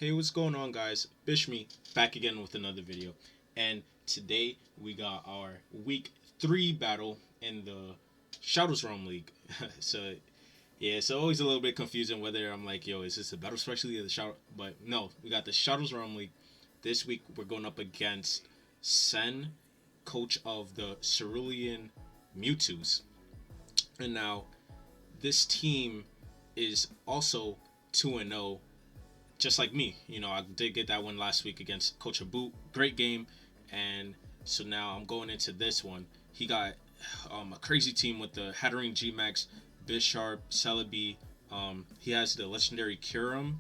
Hey, what's going on, guys? Bishme back again with another video, and today we got our week 3 battle in the Shadows Realm League. So yeah, it's always a little bit confusing whether I'm like, yo, is this the Battle Specialty or the Shadow? But no, we got the Shadows Realm League. This week we're going up against Sen, coach of the Cerulean Mewtwo's, and now this team is also 2-0 just like me. I did get that one last week against Coach Boot. Great game. And so now I'm going into this one. He got a crazy team with the Hatterene G-Max, Bisharp, Celebi. He has the legendary Kyurem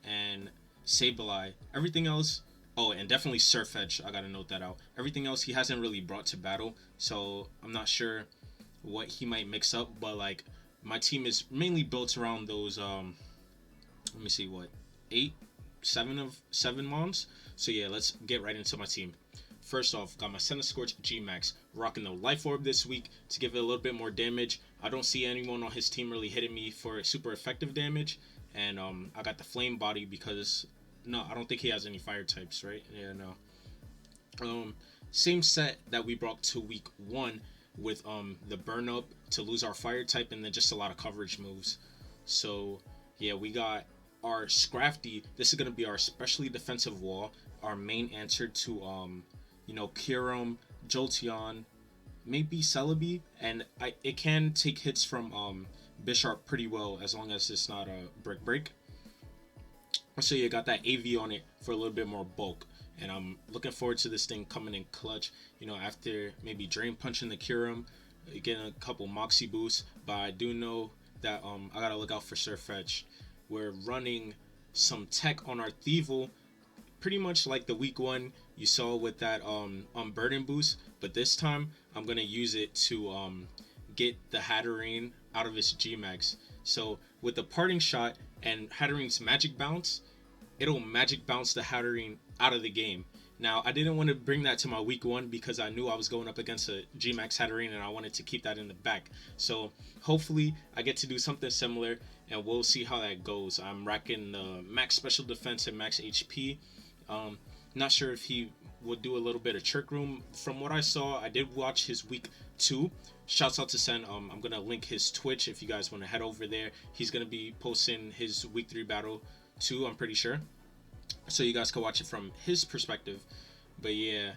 and Sableye. Everything else, oh, and definitely Surf Edge. I got to note that out. Everything else he hasn't really brought to battle. So I'm not sure what he might mix up. But, like, my team is mainly built around those, let me see, what, 7 moms. So yeah, let's get right into my team. First off, got my Center Scorch G-Max, rocking the Life Orb this week to give it a little bit more damage. I don't see anyone on his team really hitting me for super effective damage. And I got the Flame Body because, no, I don't think he has any fire types, right? Yeah, no. Same set that we brought to week 1 with the Burn Up to lose our fire type and then just a lot of coverage moves. So yeah, we got our Scrafty. This is going to be our specially defensive wall, our main answer to Kyurem, Jolteon, maybe Celebi, and it can take hits from Bisharp pretty well as long as it's not a brick break. So you got that AV on it for a little bit more bulk, and I'm looking forward to this thing coming in clutch. After maybe Drain Punching the Kyurem, getting a couple Moxie boosts, but I do know that I gotta look out for Surf Edge. We're running some tech on our Thievul, pretty much like the week 1 you saw with that burden boost, but this time I'm gonna use it to get the Hatterene out of its G-Max. So with the parting shot and Hatterene's magic bounce, it'll magic bounce the Hatterene out of the game. Now, I didn't want to bring that to my week 1 because I knew I was going up against a G-Max Hatterene and I wanted to keep that in the back. So hopefully I get to do something similar and we'll see how that goes. I'm racking the max special defense and max HP. Not sure if he would do a little bit of Trick Room. From what I saw, I did watch his week 2. Shouts out to Sen. I'm going to link his Twitch if you guys want to head over there. He's going to be posting his week 3 battle too, I'm pretty sure. So you guys can watch it from his perspective. But yeah,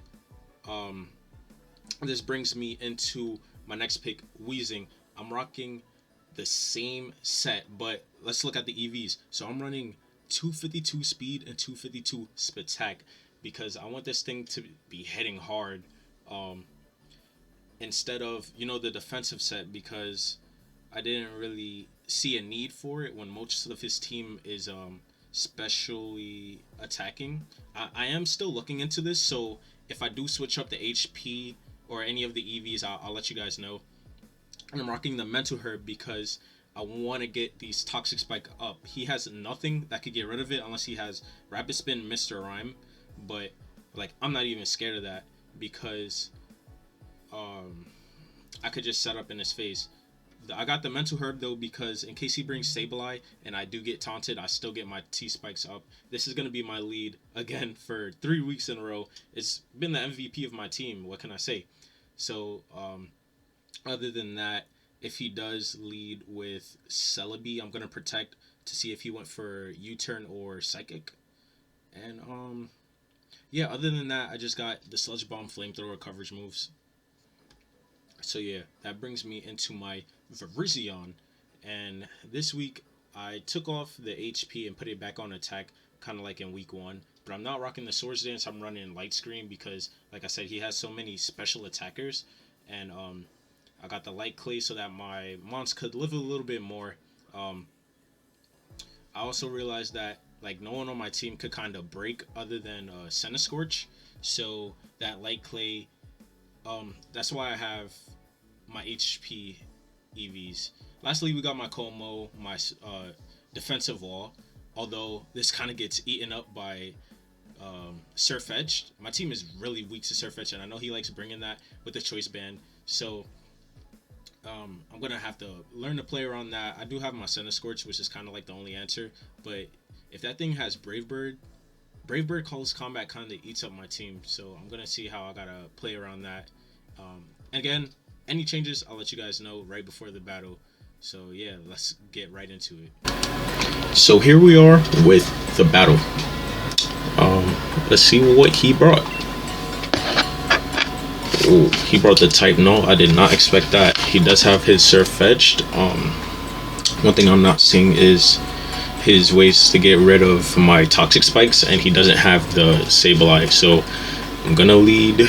this brings me into my next pick, Weezing. I'm rocking the same set, but let's look at the EVs. So I'm running 252 speed and 252 Spatak because I want this thing to be hitting hard instead of the defensive set, because I didn't really see a need for it when most of his team is specially attacking. I am still looking into this, so if I do switch up the HP or any of the EVs, I'll let you guys know. And I'm rocking the Mental Herb because I want to get these Toxic Spike up. He has nothing that could get rid of it unless he has Rapid Spin, Mr. Rhyme, but like I'm not even scared of that because I could just set up in his face. I got the Mental Herb though because in case he brings Sableye and I do get taunted, I still get my T-Spikes up. This is going to be my lead again for 3 weeks in a row. It's been the MVP of my team. What can I say? So other than that, if he does lead with Celebi, I'm going to protect to see if he went for U-Turn or Psychic. And yeah, other than that, I just got the Sludge Bomb Flamethrower coverage moves. So yeah, that brings me into my Virizion, and this week I took off the HP and put it back on attack, kind of like in week 1, but I'm not rocking the Swords Dance. I'm running Light Screen because, like I said, he has so many special attackers, and I got the Light Clay so that my mons could live a little bit more. I also realized that like no one on my team could kind of break other than Center Scorch, so that Light Clay, that's why I have my HP EVs. Lastly, we got my Como, my defensive wall. Although this kind of gets eaten up by Surf Edge. My team is really weak to Surf Edge, and I know he likes bringing that with the Choice Band. So I'm gonna have to learn to play around that. I do have my Center Scorch, which is kind of like the only answer, but if that thing has Brave Bird close combat kind of eats up my team. So I'm gonna see how I gotta play around that. Again, any changes, I'll let you guys know right before the battle. So yeah, let's get right into it. So here we are with the battle. Let's see what he brought. Oh, he brought the type No. I did not expect that. He does have his Surf-Fetched. One thing I'm not seeing is his ways to get rid of my Toxic Spikes, and he doesn't have the Sableye. So I'm gonna lead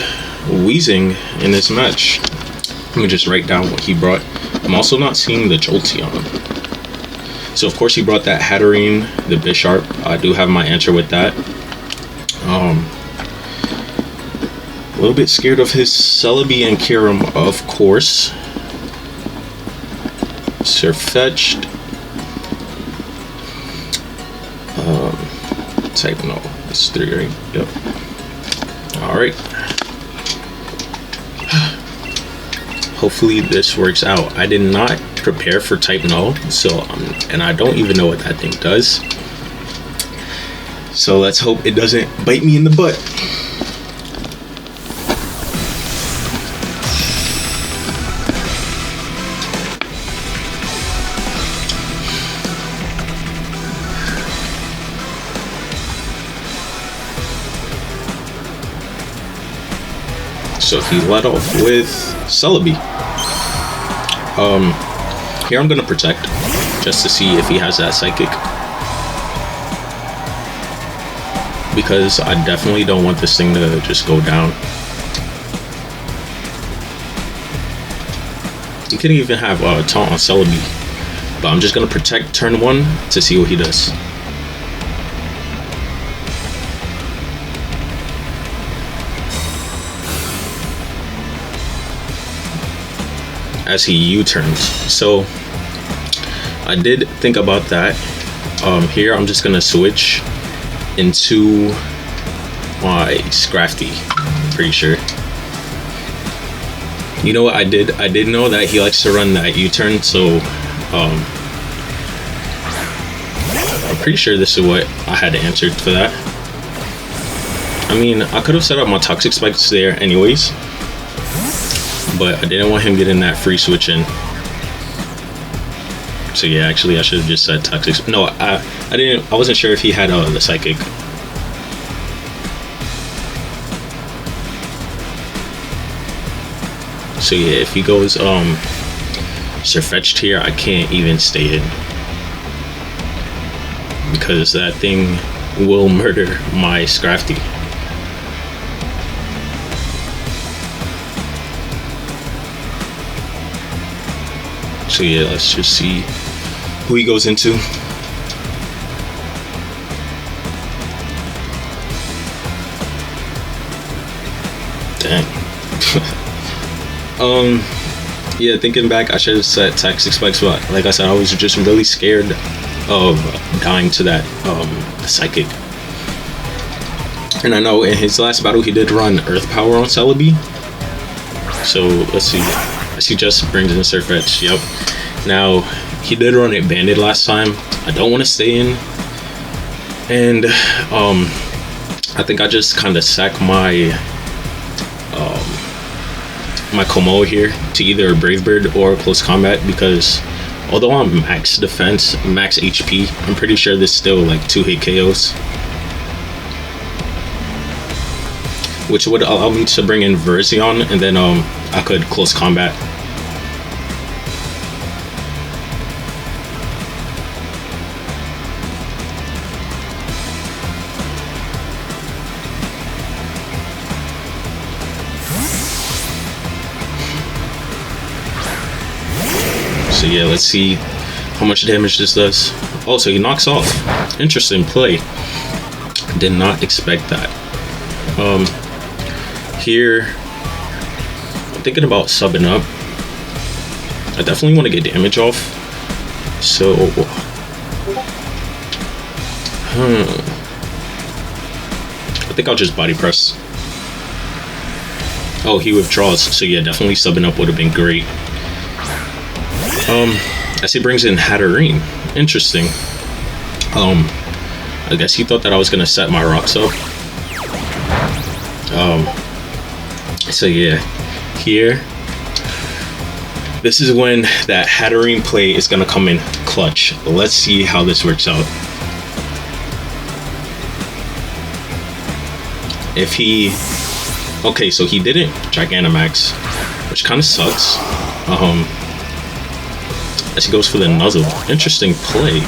Weezing in this match. Let me just write down what he brought. I'm also not seeing the Jolteon. So of course he brought that Hatterene, the Bisharp. I do have my answer with that. A little bit scared of his Celebi and Kyurem, of course. Surf-Fetched. Type No. That's 3, right? Yep. Alright. Hopefully this works out. I did not prepare for type No, so and I don't even know what that thing does. So let's hope it doesn't bite me in the butt. So he let off with Celebi. Here I'm gonna protect just to see if he has that Psychic, because I definitely don't want this thing to just go down. He could even have Taunt on Celebi, but I'm just gonna protect turn 1 to see what he does. As he U-turns. So I did think about that. Here I'm just gonna switch into my Scrafty. Pretty sure. You know what I did? I did know that he likes to run that U-turn, so I'm pretty sure this is what I had answered for that. I mean, I could have set up my Toxic Spikes there anyways, but I didn't want him getting that free switch in. So yeah, actually I should have just said Toxic. No, I wasn't sure if he had the Psychic. So yeah, if he goes Surf-Fetched here, I can't even stay in, because that thing will murder my Scrafty. So yeah, let's just see who he goes into. Dang. Yeah, thinking back, I should have set Toxic Spikes, but like I said, I was just really scared of dying to that Psychic. And I know in his last battle he did run Earth Power on Celebi. So let's see. He just brings in Surf-Fetched. Yep. Now he did run it Banded last time. I don't want to stay in, and I think I just kind of sack my my Komoa here to either Brave Bird or Close Combat, because although I'm max defense, max HP, I'm pretty sure this still like 2-hit KOs, which would allow me to bring in Verzion, and then I could Close Combat. So yeah, let's see how much damage this does. Oh, so he knocks off. Interesting play. Did not expect that. Here, I'm thinking about subbing up. I definitely want to get damage off. So, I think I'll just body press. Oh, he withdraws. So yeah, definitely subbing up would have been great. As he brings in Hatterene. Interesting. I guess he thought that I was gonna set my rocks up. So yeah, here, this is when that Hatterene play is gonna come in clutch. Let's see how this works out. If he, okay, so he didn't Gigantamax, which kind of sucks. As he goes for the Nuzzle. Interesting play.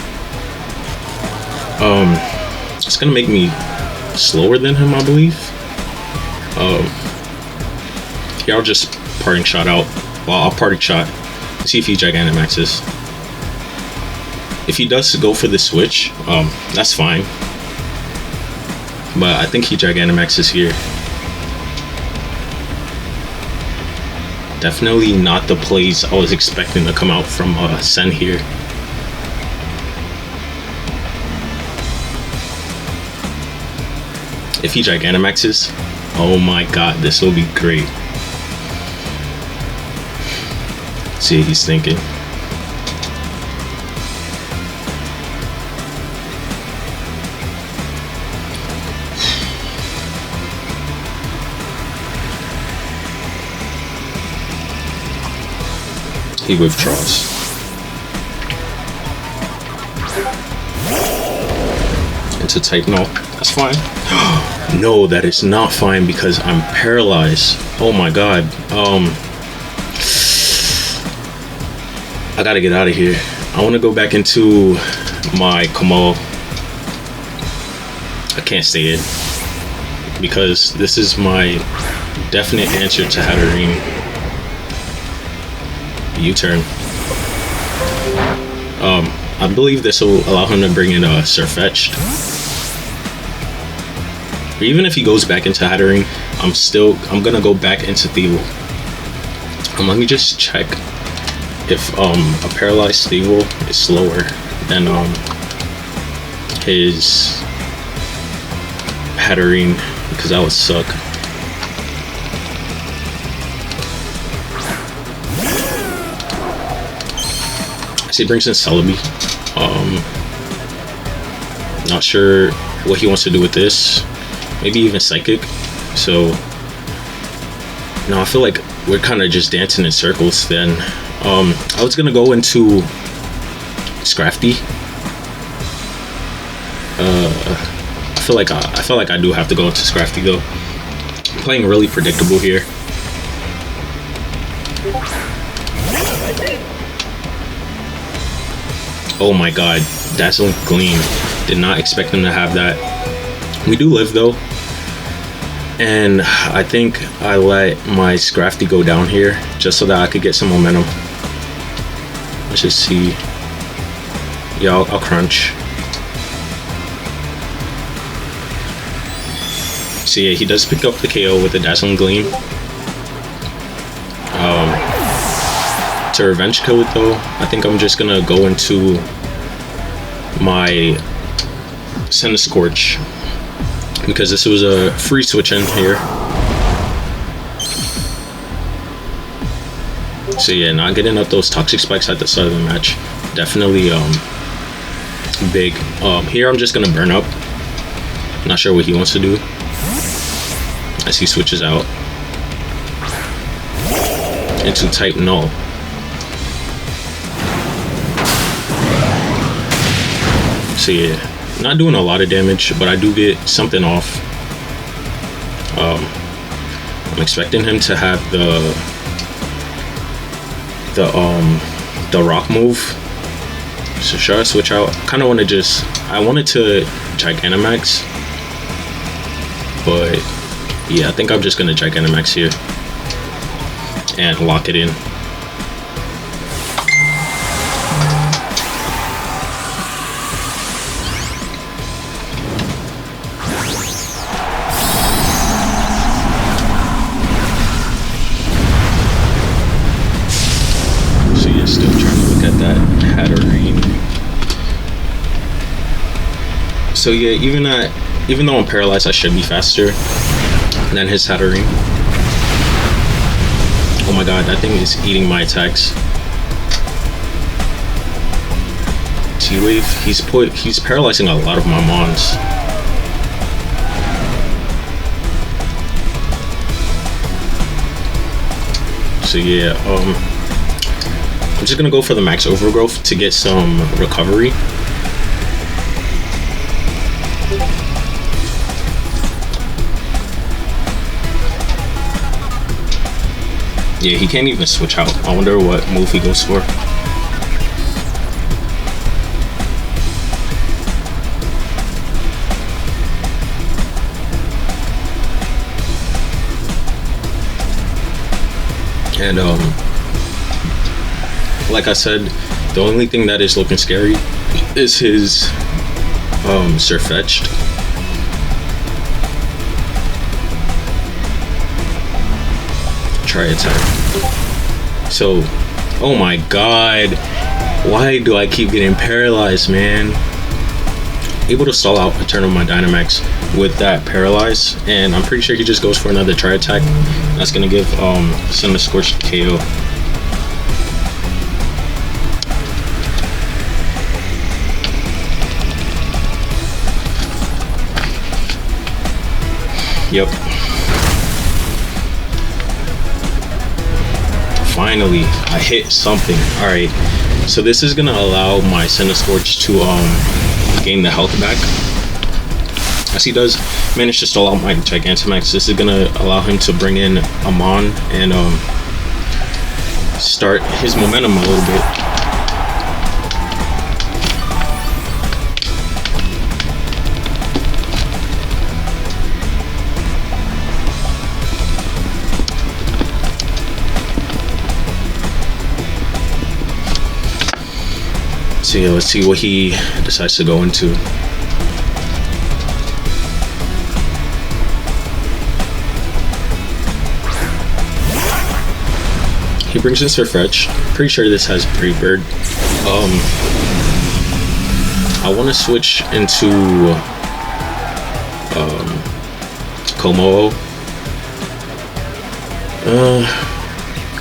It's gonna make me slower than him, I believe. Yeah, I'll just parting shot out. Well, I'll parting shot. See if he Gigantamaxes. If he does go for the switch, that's fine. But I think he Gigantamaxes here. Definitely not the plays I was expecting to come out from Sen here. If he Gigantamaxes, oh my god, this will be great. See what he's thinking. He withdraws. Into type no. That's fine. No, that is not fine because I'm paralyzed. Oh my god. I gotta get out of here. I want to go back into my Kamo. I can't stay in because this is my definite answer to Hatterene. U-turn. I believe this will allow him to bring in Surfetched. But even if he goes back into Hatterene, I'm gonna go back into Thievul. Let me just check if a paralyzed Thievul is slower than his Hatterene, because that would suck. So he brings in Celebi. Not sure what he wants to do with this. Maybe even Psychic. So no, I feel like we're kind of just dancing in circles then. I was gonna go into Scrafty. I feel like I do have to go into Scrafty though. I'm playing really predictable here. Oh my god, Dazzling Gleam. Did not expect him to have that. We do live though. And I think I let my Scrafty go down here just so that I could get some momentum. Let's just see. Yeah, I'll crunch. So yeah, he does pick up the KO with the Dazzling Gleam. To revenge kill it though, I think I'm just gonna go into my Send a Scorch because this was a free switch in here. So yeah, not getting up those toxic spikes at the start of the match, definitely big. Here I'm just gonna burn up. Not sure what he wants to do as he switches out into type null. So yeah, not doing a lot of damage, but I do get something off. I'm expecting him to have the rock move. So should I switch out? Kind of want to I wanted to Gigantamax, but yeah, I think I'm just gonna Gigantamax here and lock it in. Still trying to look at that Hatterene. So yeah, even though I'm paralyzed, I should be faster than his Hatterene. Oh my god, that thing is eating my attacks. So T-Wave. He's paralyzing a lot of my mons. So yeah, I'm just gonna go for the max overgrowth to get some recovery. Yeah, he can't even switch out. I wonder what move he goes for. And like I said, the only thing that is looking scary is his Surfetched. Try attack. So, oh my god, why do I keep getting paralyzed, man? Able to stall out a turn of my Dynamax with that paralyze, and I'm pretty sure he just goes for another try attack. That's gonna give Sun Scorched KO. Yep. Finally, I hit something. Alright, so this is gonna allow my Scorch to gain the health back. As he does manage to stall out my Gigantamax, this is gonna allow him to bring in Amon and start his momentum a little bit. So yeah, let's see what he decides to go into. He brings in Surfetch. Pretty sure this has Pre-Bird. I want to switch into Komo.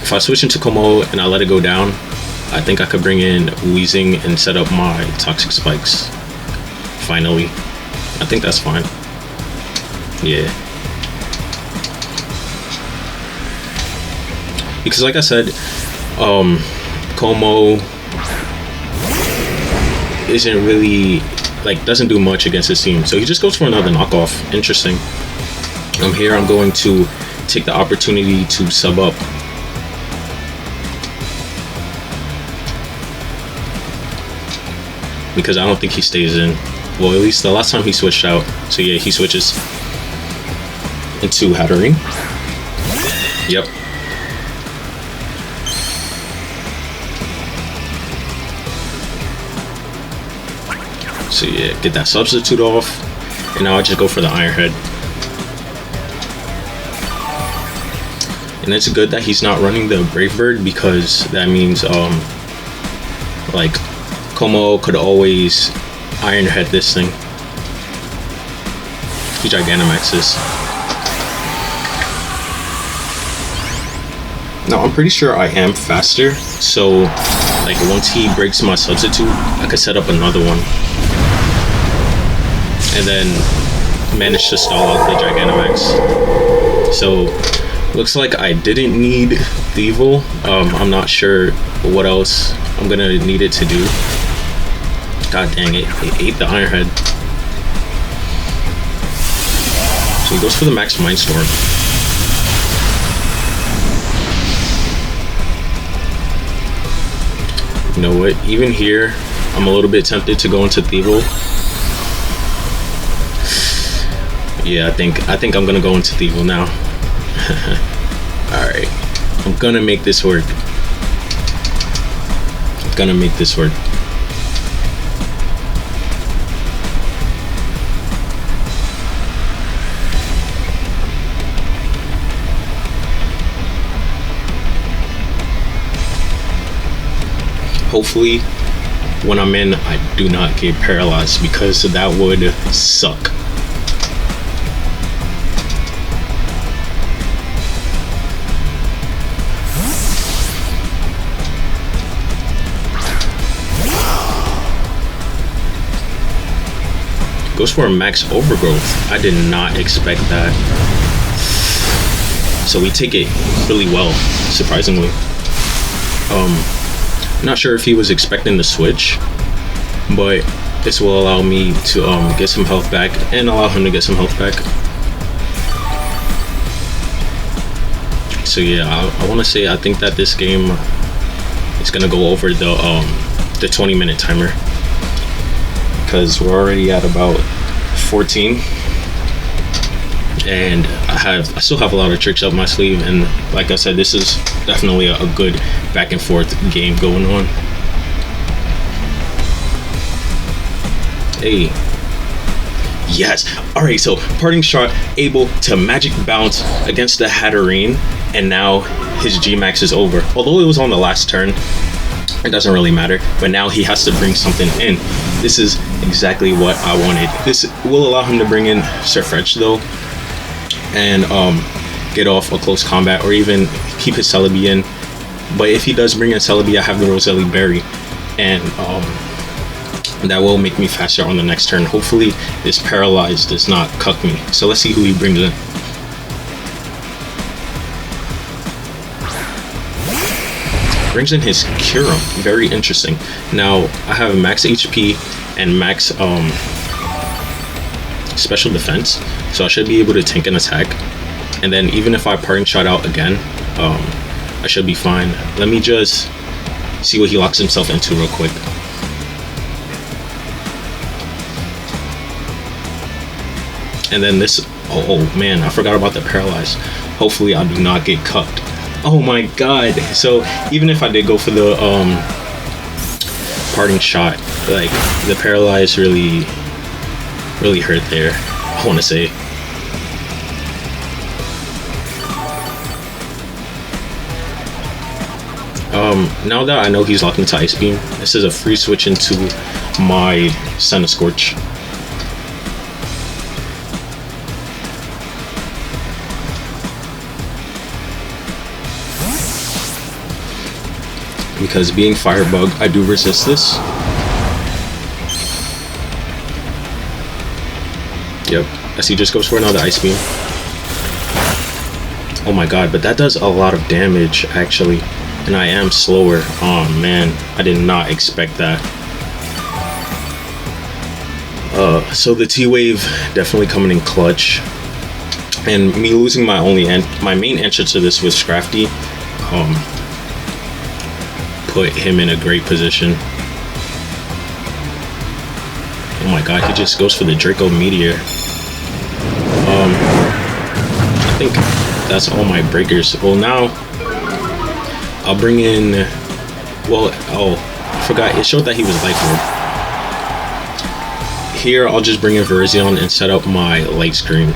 If I switch into Komo and I let it go down, I think I could bring in Weezing and set up my Toxic Spikes. Finally. I think that's fine. Yeah. Because like I said, Como isn't really, like, doesn't do much against his team. So he just goes for another knockoff. Interesting. Here I'm going to take the opportunity to sub up. Because I don't think he stays in. Well, at least the last time he switched out. So yeah, he switches into Hattering. Yep. So yeah, get that substitute off. And now I just go for the Iron Head. And it's good that he's not running the Brave Bird, because that means like Como could always Iron Head this thing. He Gigantamaxes. Now I'm pretty sure I am faster, so like once he breaks my substitute, I could set up another one. And then manage to stall out the Gigantamax. So looks like I didn't need Thievul. I'm not sure what else I'm gonna need it to do. God dang it, it ate the Iron Head. So he goes for the max Mindstorm. You know what, even here, I'm a little bit tempted to go into Thievul. Yeah, I think I'm gonna go into Thievul now. Alright, I'm gonna make this work. I'm gonna make this work. Hopefully, when I'm in, I do not get paralyzed, because that would suck. Goes for a max overgrowth. I did not expect that. So we take it really well, surprisingly. Not sure if he was expecting the switch, but this will allow me to get some health back and allow him to get some health back. So yeah, I want to say I think that this game is gonna go over the 20-minute timer, because we're already at about 14, and I still have a lot of tricks up my sleeve, and like I said, this is definitely a good back and forth game going on. Hey, yes. All right, so parting shot able to magic bounce against the Hatterene, and now his G-Max is over. Although it was on the last turn, it doesn't really matter, but now he has to bring something in. This is exactly what I wanted. This will allow him to bring in Surfetch though, and get off a close combat, or even keep his Celebi in. But if he does bring in Celebi, I have the Roselli Berry, and that will make me faster on the next turn. Hopefully this Paralyze does not cuck me. So let's see who he brings in. Brings in his Kyurem. Very interesting. Now I have max HP and max special defense, so I should be able to tank an attack. And then even if I parting shot out again, I should be fine. Let me just see what he locks himself into real quick. And then this, oh man, I forgot about the Paralyze. Hopefully I do not get cucked. Oh my god. So even if I did go for the parting shot, like the Paralyze really hurt there, I want to say. Now that I know he's locked into Ice Beam, this is a free switch into my Sun Scorch. Because being Firebug, I do resist this. Yep, as he just goes for another Ice Beam. Oh my god, but that does a lot of damage actually. And I am slower. Oh man, I did not expect that. So the T-Wave definitely coming in clutch. And me losing my main answer to this was Scrafty. Put him in a great position. Oh my god, he just goes for the Draco Meteor. I think that's all my breakers. Well, now I'll bring in, well, oh, I forgot, it showed that he was Life Orb. Here, I'll just bring in Virizion and set up my Light Screen.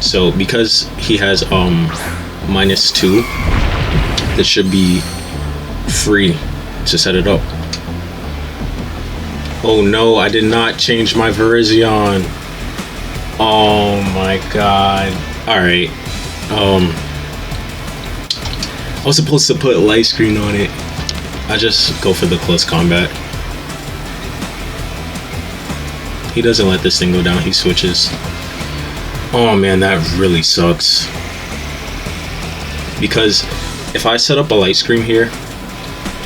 So because he has -2, this should be free to set it up. Oh no, I did not change my Virizion. Oh my god. Alright. I was supposed to put Light Screen on it. I just go for the close combat. He doesn't let this thing go down, he switches. Oh man, that really sucks. Because if I set up a Light Screen here,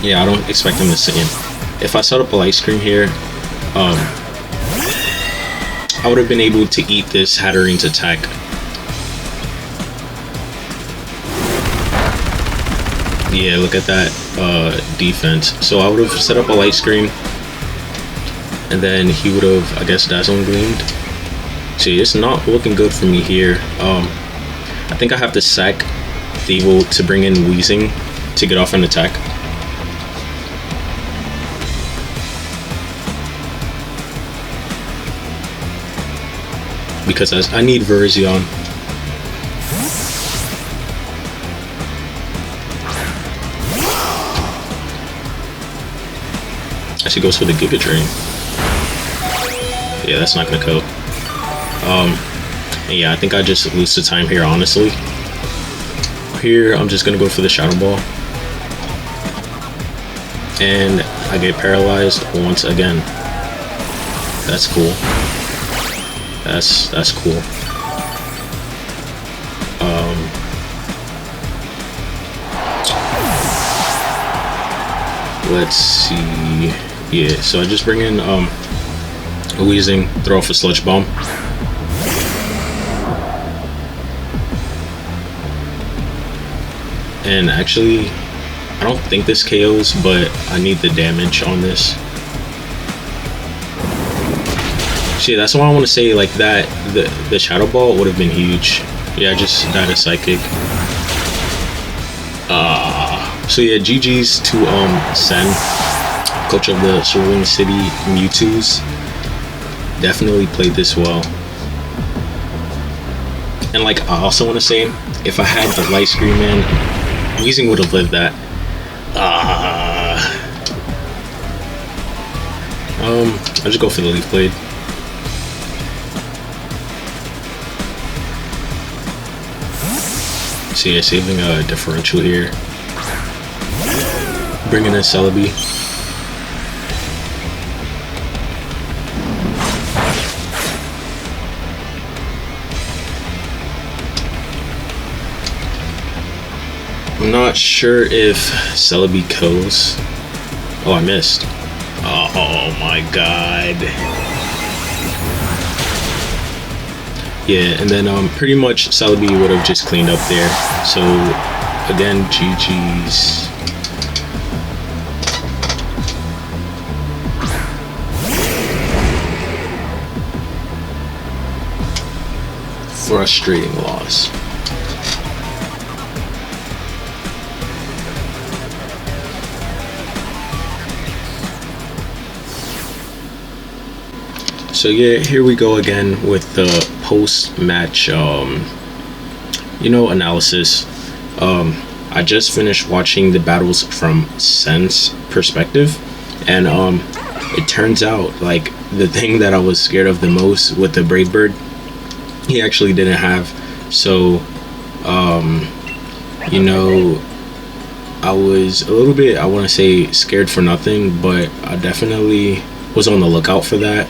yeah, I don't expect him to sit in. If I set up a Light Screen here, I would have been able to eat this Hatterene's attack. Yeah, look at that defense. So I would have set up a Light Screen, and then he would have, I guess, Dazzling Gleamed. See, it's not looking good for me here. I think I have to sack Thievul to bring in Weezing to get off an attack. Because I need Virizion. As he goes for the Giga Drain. Yeah, that's not gonna cope. Yeah, I think I just lose the time here, honestly. here I'm just gonna go for the Shadow Ball, and I get paralyzed once again. That's cool. That's cool. Let's see. Yeah, so I just bring in a Weezing, throw off a Sludge Bomb. And actually, I don't think this KOs, but I need the damage on this. So yeah, that's why I want to say like that the Shadow Ball would have been huge. Yeah, I just died a Psychic. So yeah, GG's to Sen, coach of the Cerulean City Mewtwo's. Definitely played this well. And like, I also want to say, if I had the light screen, man, Weezing would have lived that. I'll just go for the Leaf Blade. So yeah, saving a differential here. Bringing in Celebi. I'm not sure if Celebi goes. Oh, I missed. Oh my god. Yeah, and then pretty much Celebi would have just cleaned up there. So again, GG's. Frustrating loss. So yeah, here we go again with the post-match, analysis. I just finished watching the battles from Sen's perspective, and it turns out like the thing that I was scared of the most with the Brave Bird, he actually didn't have. So, I was a little bit, I want to say, scared for nothing, but I definitely was on the lookout for that.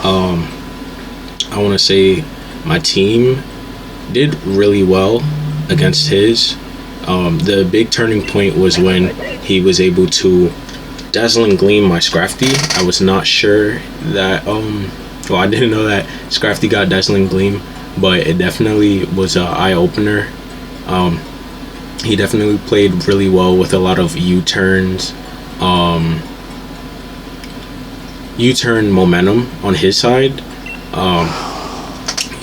I want to say my team did really well against his. The big turning point was when he was able to Dazzling Gleam my Scrafty. I was not sure that, I didn't know that Scrafty got Dazzling Gleam, but it definitely was an eye-opener. He definitely played really well with a lot of U-turns. U-turn momentum on his side.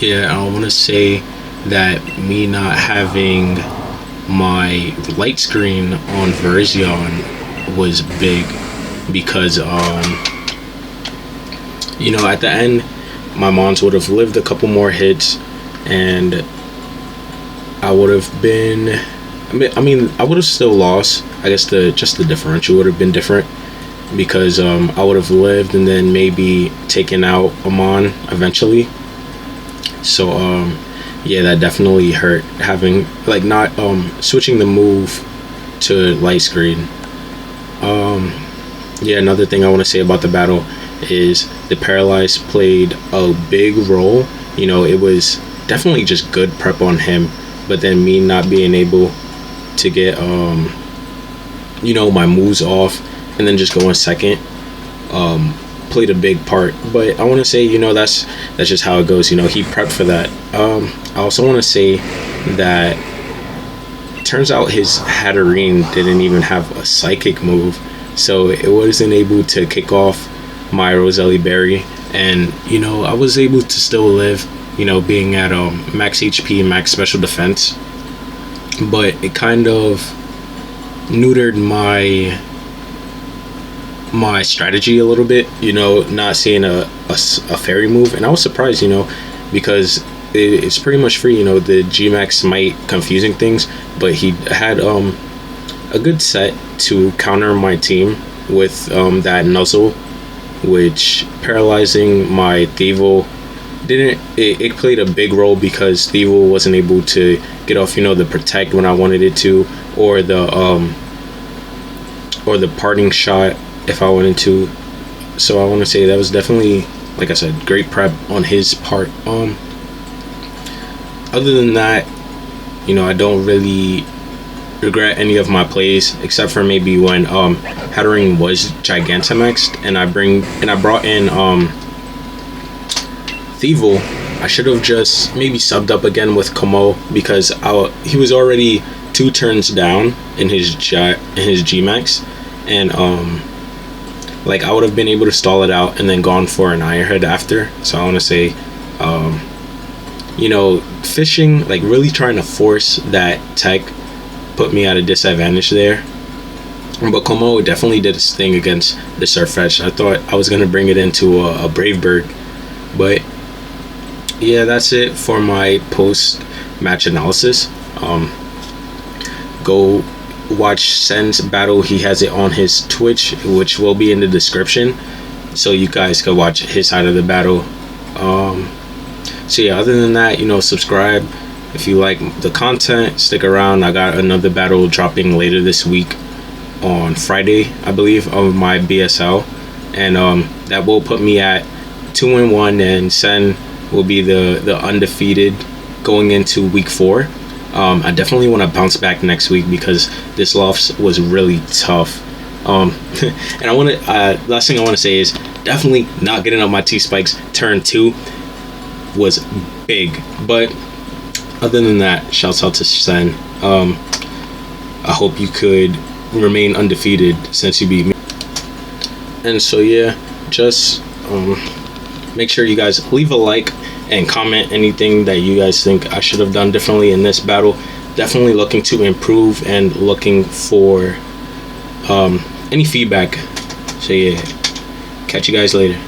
Yeah, I want to say that me not having my light screen on Verzion was big, because at the end my Mons would have lived a couple more hits, and I would have been, I would have still lost. I guess just the differential would have been different, because I would have lived and then maybe taken out Amon eventually. So yeah, that definitely hurt, having like not switching the move to light screen. Yeah, another thing I want to say about the battle is the Paralyzed played a big role. It was definitely just good prep on him, but then me not being able to get my moves off and then just going second played a big part. But I want to say, that's just how it goes. He prepped for that. I also want to say that it turns out his Hatterene didn't even have a psychic move, so it wasn't able to kick off my Roselli Berry, and I was able to still live, being at max HP, max special defense. But it kind of neutered my strategy a little bit, not seeing a fairy move. And I was surprised, because it's pretty much free. The G-Max might confusing things, but he had a good set to counter my team with that Nuzzle, which paralyzing my Thievul didn't, it played a big role, because Thievul wasn't able to get off, you know, the protect when I wanted it to, or the parting shot if I wanted to. So I want to say that was definitely, like I said, great prep on his part. Other than that, you know, I don't really regret any of my plays except for maybe when Hattering was Gigantamaxed and I brought in Thievul. I should have just maybe subbed up again with Como because he was already 2 turns down in his G-Max, and like I would have been able to stall it out and then gone for an Ironhead after. So I want to say, you know, fishing, like really trying to force that tech put me at a disadvantage there. But Como definitely did his thing against the Surfetch. I thought I was going to bring it into a Brave Bird. But yeah, that's it for my post-match analysis. Go watch Sen's battle. He has it on his Twitch, which will be in the description, so you guys can watch his side of the battle. So yeah, other than that, you know, subscribe if you like the content. Stick around. I got another battle dropping later this week on Friday, I believe, of my BSL, and that will put me at 2-1, and Sen will be the undefeated going into week 4. I definitely want to bounce back next week because this loss was really tough. And I want to last thing I want to say is definitely not getting up my T-spikes turn 2 was big. But other than that, shouts out to Sen. I hope you could remain undefeated since you beat me. And so yeah, just make sure you guys leave a like and comment anything that you guys think I should have done differently in this battle. Definitely looking to improve and looking for any feedback. So yeah, catch you guys later.